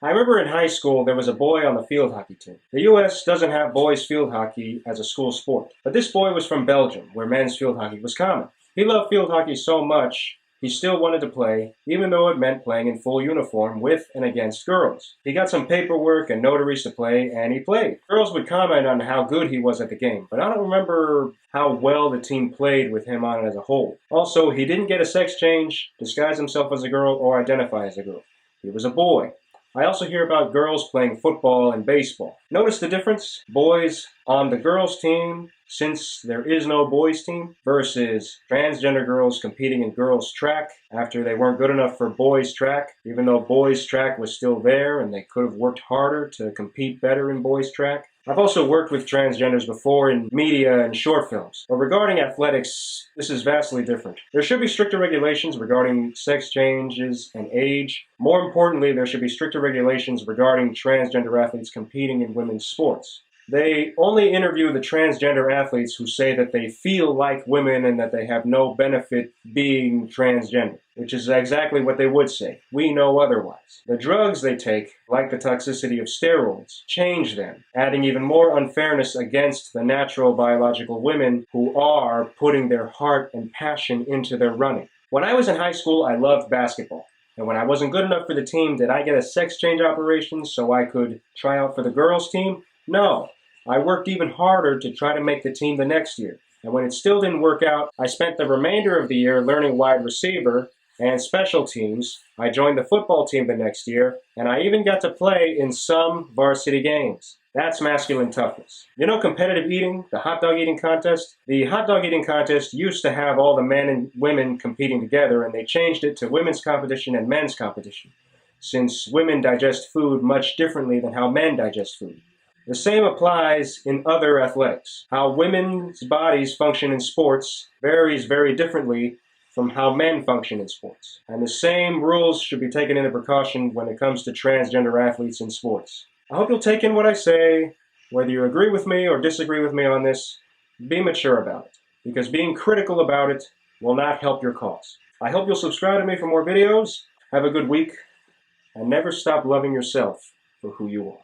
I remember in high school there was a boy on the field hockey team. The US doesn't have boys field hockey as a school sport, but this boy was from Belgium, where men's field hockey was common. He loved field hockey so much, he still wanted to play, even though it meant playing in full uniform with and against girls. He got some paperwork and notaries to play, and he played. Girls would comment on how good he was at the game, but I don't remember how well the team played with him on it as a whole. Also, he didn't get a sex change, disguise himself as a girl, or identify as a girl. He was a boy. I also hear about girls playing football and baseball. Notice the difference? Boys on the girls' team, since there is no boys' team, versus transgender girls competing in girls' track after they weren't good enough for boys' track, even though boys' track was still there and they could have worked harder to compete better in boys' track. I've also worked with transgenders before in media and short films. But regarding athletics, this is vastly different. There should be stricter regulations regarding sex changes and age. More importantly, there should be stricter regulations regarding transgender athletes competing in women's sports. They only interview the transgender athletes who say that they feel like women and that they have no benefit being transgender, which is exactly what they would say. We know otherwise. The drugs they take, like the toxicity of steroids, change them, adding even more unfairness against the natural biological women who are putting their heart and passion into their running. When I was in high school, I loved basketball. And when I wasn't good enough for the team, did I get a sex change operation so I could try out for the girls' team? No. I worked even harder to try to make the team the next year. And when it still didn't work out, I spent the remainder of the year learning wide receiver and special teams. I joined the football team the next year, and I even got to play in some varsity games. That's masculine toughness. You know competitive eating, the hot dog eating contest? The hot dog eating contest used to have all the men and women competing together, and they changed it to women's competition and men's competition, since women digest food much differently than how men digest food. The same applies in other athletics. How women's bodies function in sports varies very differently from how men function in sports. And the same rules should be taken into precaution when it comes to transgender athletes in sports. I hope you'll take in what I say. Whether you agree with me or disagree with me on this, be mature about it, because being critical about it will not help your cause. I hope you'll subscribe to me for more videos. Have a good week, and never stop loving yourself for who you are.